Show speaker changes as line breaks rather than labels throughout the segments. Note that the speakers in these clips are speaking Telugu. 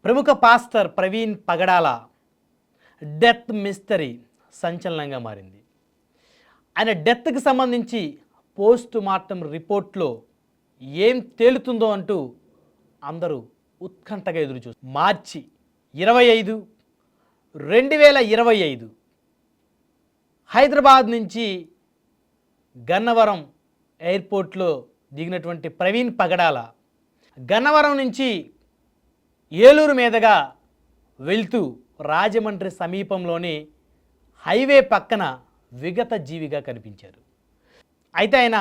ప్రముఖ పాస్టర్ ప్రవీణ్ పగడాల డెత్ మిస్టరీ సంచలనంగా మారింది. ఆయన డెత్కి సంబంధించి పోస్ట్ మార్టం రిపోర్ట్లో ఏం తేలుతుందో అంటూ అందరూ ఉత్కంఠగా ఎదురుచూస్తారు. మార్చి 25, 2025 హైదరాబాద్ నుంచి గన్నవరం ఎయిర్పోర్ట్లో దిగినటువంటి ప్రవీణ్ పగడాల గన్నవరం నుంచి ఏలూరు మీదుగా వెళ్తూ రాజమండ్రి సమీపంలోని హైవే పక్కన విగత జీవిగా కనిపించారు. అయితే ఆయన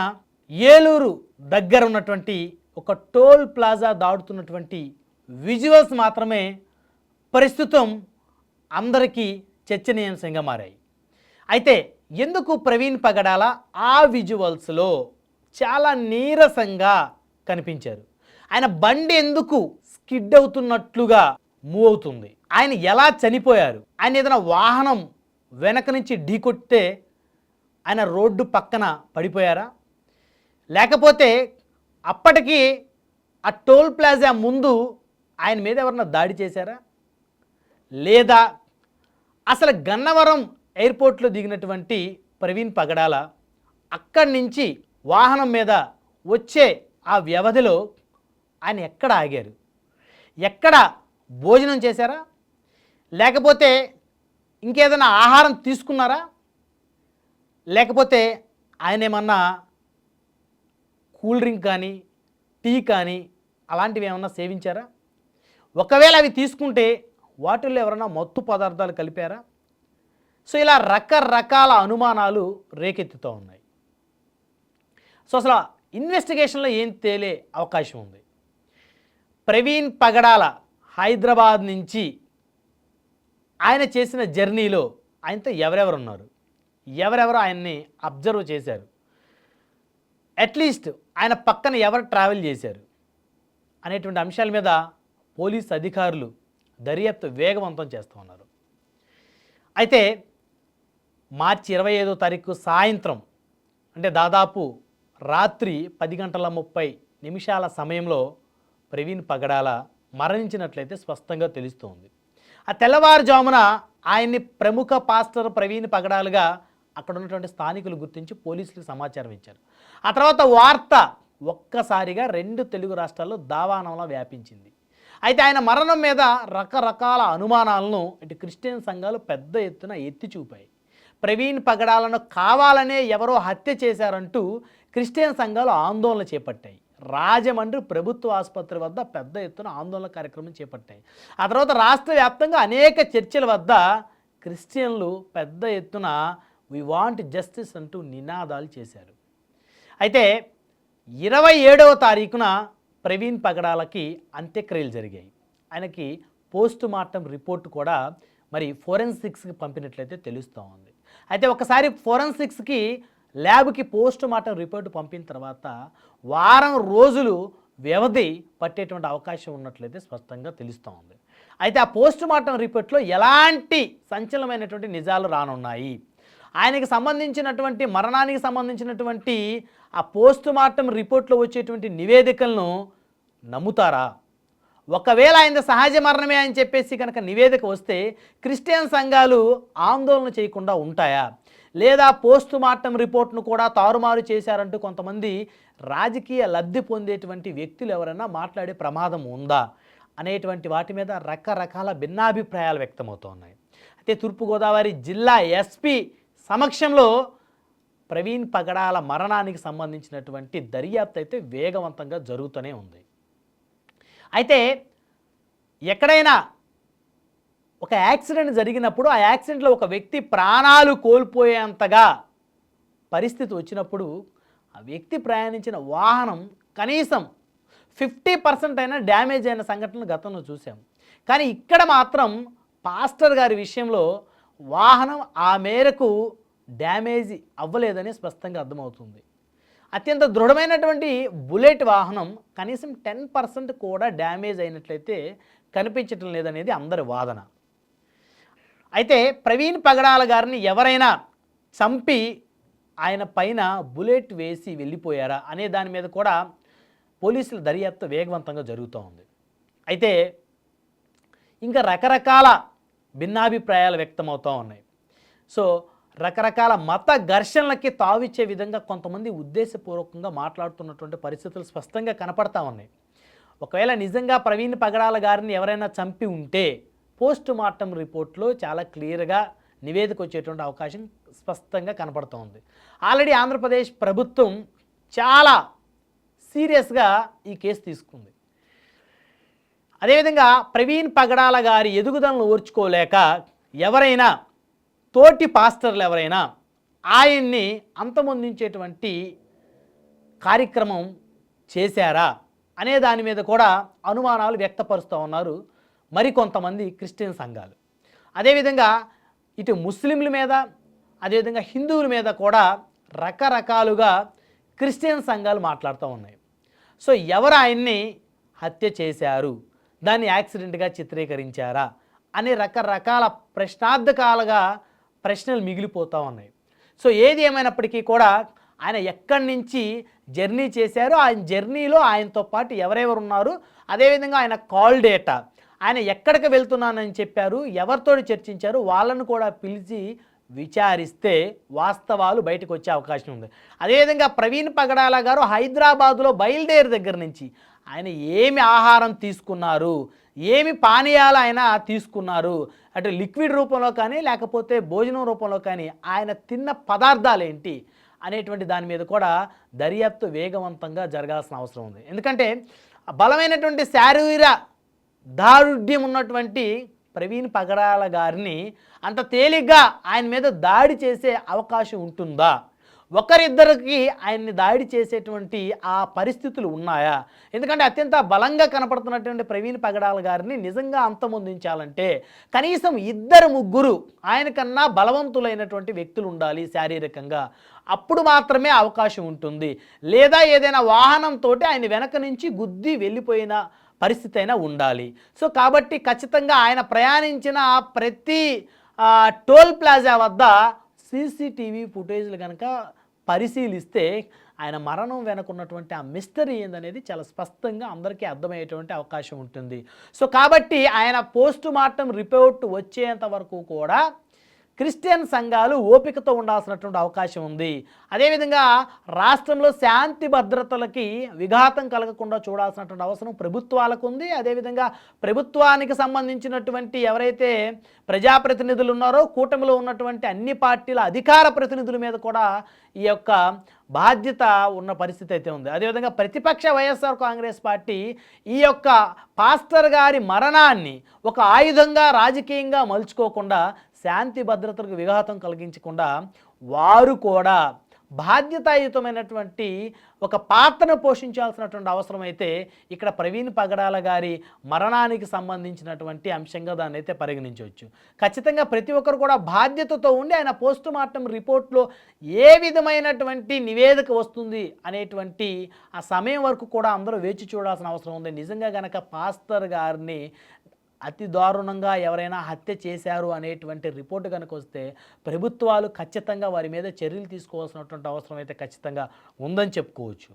ఏలూరు దగ్గర ఉన్నటువంటి ఒక టోల్ ప్లాజా దాటుతున్నటువంటి విజువల్స్ మాత్రమే ప్రస్తుతం అందరికీ చర్చనీయాంశంగా మారాయి. అయితే ఎందుకు ప్రవీణ్ పగడాల ఆ విజువల్స్లో చాలా నీరసంగా కనిపించారు? ఆయన బండి ఎందుకు స్కిడ్ అవుతున్నట్లుగా మూవ్ అవుతుంది? ఆయన ఎలా చనిపోయారు? ఆయన ఏదైనా వాహనం వెనక నుంచి ఢీకొట్టే ఆయన రోడ్డు పక్కన పడిపోయారా? లేకపోతే అప్పటికి ఆ టోల్ ప్లాజా ముందు ఆయన మీద ఎవరన్నా దాడి చేశారా? లేదా అసలు గన్నవరం ఎయిర్పోర్ట్లో దిగినటువంటి ప్రవీణ్ పగడాల అక్కడి నుంచి వాహనం మీద వచ్చే ఆ వ్యవధిలో ఆయన ఎక్కడ ఆగారు? ఎక్కడ భోజనం చేశారా? లేకపోతే ఇంకేదైనా ఆహారం తీసుకున్నారా? లేకపోతే ఆయన ఏమన్నా కూల్ డ్రింక్ కానీ టీ కానీ అలాంటివి ఏమన్నా సేవించారా? ఒకవేళ అవి తీసుకుంటే వాటిల్లో ఎవరైనా మత్తు పదార్థాలు కలిపారా? సో ఇలా రకరకాల అనుమానాలు రేకెత్తుతూ ఉన్నాయి. సో అసలు ఇన్వెస్టిగేషన్లో ఏం తేలే అవకాశం ఉంది? ప్రవీణ్ పగడాల హైదరాబాద్ నుంచి ఆయన చేసిన జర్నీలో ఆయనతో ఎవరెవరు ఉన్నారు, ఎవరెవరు ఆయన్ని అబ్జర్వ్ చేశారు, అట్లీస్ట్ ఆయన పక్కన ఎవరు ట్రావెల్ చేశారు అనేటువంటి అంశాల మీద పోలీస్ అధికారులు దర్యాప్తు వేగవంతం చేస్తూ ఉన్నారు. అయితే మార్చి 25వ తారీఖు సాయంత్రం అంటే దాదాపు రాత్రి 10:30 సమయంలో ప్రవీణ్ పగడాల మరణించినట్లయితే స్పష్టంగా తెలుస్తోంది. ఆ తెల్లవారుజామున ఆయన్ని ప్రముఖ పాస్టర్ ప్రవీణ్ పగడాలుగా అక్కడ ఉన్నటువంటి స్థానికులు గుర్తించి పోలీసులకు సమాచారం ఇచ్చారు. ఆ తర్వాత వార్త ఒక్కసారిగా 2 తెలుగు రాష్ట్రాల్లో దావానంలా వ్యాపించింది. అయితే ఆయన మరణం మీద రకరకాల అనుమానాలను ఇటు క్రిస్టియన్ సంఘాలు పెద్ద ఎత్తున ఎత్తి చూపాయి. ప్రవీణ్ పగడాలను కావాలనే ఎవరో హత్య చేశారంటూ క్రిస్టియన్ సంఘాలు ఆందోళన చేపట్టాయి. రాజమండ్రి ప్రభుత్వ ఆసుపత్రి వద్ద పెద్ద ఎత్తున ఆందోళన కార్యక్రమం చేపట్టాయి. ఆ తర్వాత రాష్ట్ర వ్యాప్తంగా అనేక చర్చిల వద్ద క్రిస్టియన్లు పెద్ద ఎత్తున వి వాంట్ జస్టిస్ అంటూ నినాదాలు చేశారు. అయితే 27వ తారీఖున ప్రవీణ్ పగడాలకి అంత్యక్రియలు జరిగాయి. ఆయనకి పోస్ట్ మార్టం రిపోర్ట్ కూడా మరి ఫోరెన్సిక్స్కి పంపినట్లయితే తెలుస్తూ ఉంది. అయితే ఒకసారి ఫోరెన్సిక్స్కి ల్యాబ్కి పోస్ట్ మార్టం రిపోర్ట్ పంపిన తర్వాత వారం రోజులు వ్యవధి పట్టేటువంటి అవకాశం ఉన్నట్లయితే స్పష్టంగా తెలుస్తూ ఉంది. అయితే ఆ పోస్ట్ మార్టం రిపోర్ట్లో ఎలాంటి సంచలనమైనటువంటి నిజాలు రానున్నాయి, ఆయనకి సంబంధించినటువంటి మరణానికి సంబంధించినటువంటి ఆ పోస్ట్ మార్టం రిపోర్ట్లో వచ్చేటువంటి నివేదికలను నమ్ముతారా? ఒకవేళ ఆయన సహజ మరణమే అని చెప్పేసి కనుక నివేదిక వస్తే క్రిస్టియన్ సంఘాలు ఆందోళన చేయకుండా ఉంటాయా? లేదా పోస్ట్ మార్టం రిపోర్ట్ను కూడా తారుమారు చేశారంటూ కొంతమంది రాజకీయ లబ్ధి పొందేటువంటి వ్యక్తులు ఎవరైనా మాట్లాడే ప్రమాదం ఉందా అనేటువంటి వాటి మీద రకరకాల భిన్నాభిప్రాయాలు వ్యక్తమవుతున్నాయి. అయితే తూర్పుగోదావరి జిల్లా ఎస్పీ సమక్షంలో ప్రవీణ్ పగడాల మరణానికి సంబంధించినటువంటి దర్యాప్తు అయితే వేగవంతంగా జరుగుతూనే ఉంది. అయితే ఎక్కడైనా ఒక యాక్సిడెంట్ జరిగినప్పుడు ఆ యాక్సిడెంట్లో ఒక వ్యక్తి ప్రాణాలు కోల్పోయేంతగా పరిస్థితి వచ్చినప్పుడు ఆ వ్యక్తి ప్రయాణించిన వాహనం కనీసం 50% అయినా డ్యామేజ్ అయిన సంఘటనలు గతంలో చూసాం. కానీ ఇక్కడ మాత్రం పాస్టర్ గారి విషయంలో వాహనం ఆ మేరకు డ్యామేజ్ అవ్వలేదని స్పష్టంగా అర్థమవుతుంది. అత్యంత దృఢమైనటువంటి బుల్లెట్ వాహనం కనీసం 10% కూడా డ్యామేజ్ అయినట్లయితే కనిపించటం లేదనేది అందరి వాదన. అయితే ప్రవీణ్ పగడాల గారిని ఎవరైనా చంపి ఆయన పైన బుల్లెట్ వేసి వెళ్ళిపోయారా అనే దాని మీద కూడా పోలీసుల దర్యాప్తు వేగవంతంగా జరుగుతూ ఉంది. అయితే ఇంకా రకరకాల భిన్నాభిప్రాయాలు వ్యక్తమవుతూ ఉన్నాయి. సో రకరకాల మత ఘర్షణలకి తావిచ్చే విధంగా కొంతమంది ఉద్దేశపూర్వకంగా మాట్లాడుతున్నటువంటి పరిస్థితులు స్పష్టంగా కనపడతా ఉన్నాయి. ఒకవేళ నిజంగా ప్రవీణ్ పగడాల గారిని ఎవరైనా చంపి ఉంటే పోస్ట్ మార్టం రిపోర్ట్లో చాలా క్లియర్గా నివేదిక వచ్చేటువంటి అవకాశం స్పష్టంగా కనపడుతూ ఉంది. ఆల్రెడీ ఆంధ్రప్రదేశ్ ప్రభుత్వం చాలా సీరియస్గా ఈ కేసు తీసుకుంది. అదేవిధంగా ప్రవీణ్ పగడాల గారి ఎదుగుదలను ఓర్చుకోలేక ఎవరైనా తోటి పాస్టర్లు ఎవరైనా ఆయన్ని అంతమొందించేటువంటి కార్యక్రమం చేశారా అనే దాని మీద కూడా అనుమానాలు వ్యక్తపరుస్తూ ఉన్నారు మరికొంతమంది క్రిస్టియన్ సంఘాలు. అదేవిధంగా ఇటు ముస్లింల మీద అదేవిధంగా హిందువుల మీద కూడా రకరకాలుగా క్రిస్టియన్ సంఘాలు మాట్లాడుతూ ఉన్నాయి. సో ఎవరు ఆయన్ని హత్య చేశారు, దాన్ని యాక్సిడెంట్గా చిత్రీకరించారా అనే రకరకాల ప్రశ్నార్థకాలుగా ప్రశ్నలు మిగిలిపోతూ ఉన్నాయి. సో ఏది ఏమైనప్పటికీ కూడా ఆయన ఎక్కడి నుంచి జర్నీ చేశారు, ఆయన జర్నీలో ఆయనతో పాటు ఎవరెవరు ఉన్నారు, అదేవిధంగా ఆయన కాల్ డేటా, ఆయన ఎక్కడికి వెళ్తున్నానని చెప్పారు, ఎవరితో చర్చించారు, వాళ్ళను కూడా పిలిచి విచారిస్తే వాస్తవాలు బయటకు వచ్చే అవకాశం ఉంది. అదేవిధంగా ప్రవీణ్ పగడాల గారు హైదరాబాదులో బయలుదేరి దగ్గర నుంచి ఆయన ఏమి ఆహారం తీసుకున్నారు, ఏమి పానీయాలు ఆయన తీసుకున్నారు, అటు లిక్విడ్ రూపంలో కానీ లేకపోతే భోజనం రూపంలో కానీ ఆయన తిన్న పదార్థాలు ఏంటి అనేటువంటి దాని మీద కూడా దర్యాప్తు వేగవంతంగా జరగాల్సిన అవసరం ఉంది. ఎందుకంటే బలమైనటువంటి శారీర దారుఢ్యం ఉన్నటువంటి ప్రవీణ్ పగడాల గారిని అంత తేలిగ్గా ఆయన మీద దాడి చేసే అవకాశం ఉంటుందా? ఒకరిద్దరికి ఆయన్ని దాడి చేసేటువంటి ఆ పరిస్థితులు ఉన్నాయా? ఎందుకంటే అత్యంత బలంగా కనపడుతున్నటువంటి ప్రవీణ్ పగడాల గారిని నిజంగా అంతమొందించాలంటే కనీసం ఇద్దరు ముగ్గురు ఆయనకన్నా బలవంతులైనటువంటి వ్యక్తులు ఉండాలి శారీరకంగా. అప్పుడు మాత్రమే అవకాశం ఉంటుంది. లేదా ఏదైనా వాహనంతో ఆయన వెనక నుంచి గుద్ది వెళ్ళిపోయిన పరిస్థితి అయినా ఉండాలి. సో కాబట్టి ఖచ్చితంగా ఆయన ప్రయాణించిన ప్రతి టోల్ ప్లాజా వద్ద సీసీటీవీ ఫుటేజ్లు కనుక పరిశీలిస్తే ఆయన మరణం వెనుకున్నటువంటి ఆ మిస్టరీ ఏందనేది చాలా స్పష్టంగా అందరికీ అర్థమయ్యేటువంటి అవకాశం ఉంటుంది. సో కాబట్టి ఆయన పోస్ట్ మార్టం రిపోర్ట్ వచ్చేంత వరకు కూడా క్రిస్టియన్ సంఘాలు ఓపికతో ఉండాల్సినటువంటి అవకాశం ఉంది. అదేవిధంగా రాష్ట్రంలో శాంతి భద్రతలకి విఘాతం కలగకుండా చూడాల్సినటువంటి అవసరం ప్రభుత్వాలకు ఉంది. అదేవిధంగా ప్రభుత్వానికి సంబంధించినటువంటి ఎవరైతే ప్రజాప్రతినిధులు ఉన్నారో కూటమిలో ఉన్నటువంటి అన్ని పార్టీల అధికార ప్రతినిధుల మీద కూడా ఈ యొక్క బాధ్యత ఉన్న పరిస్థితి అయితే ఉంది. అదేవిధంగా ప్రతిపక్ష వైఎస్ఆర్ కాంగ్రెస్ పార్టీ ఈ యొక్క పాస్టర్ గారి మరణాన్ని ఒక ఆయుధంగా రాజకీయంగా మలుచుకోకుండా శాంతి భద్రతలకు విఘాతం కలిగించకుండా వారు కూడా బాధ్యతాయుతమైనటువంటి ఒక పాత్రను పోషించాల్సినటువంటి అవసరం అయితే ఇక్కడ ప్రవీణ్ పగడాల గారి మరణానికి సంబంధించినటువంటి అంశంగా దాన్ని అయితే పరిగణించవచ్చు. ఖచ్చితంగా ప్రతి ఒక్కరు కూడా బాధ్యతతో ఉండి ఆయన పోస్ట్ మార్టం రిపోర్ట్లో ఏ విధమైనటువంటి నివేదిక వస్తుంది అనేటువంటి ఆ సమయం వరకు కూడా అందరూ వేచి చూడాల్సిన అవసరం ఉంది. నిజంగా గనక పాస్టర్ గారిని అతి దారుణంగా ఎవరైనా హత్య చేశారు అనేటువంటి రిపోర్టు కనుక వస్తే ప్రభుత్వాలు ఖచ్చితంగా వారి మీద చర్యలు తీసుకోవాల్సినటువంటి అవసరం అయితే ఖచ్చితంగా ఉందని చెప్పుకోవచ్చు.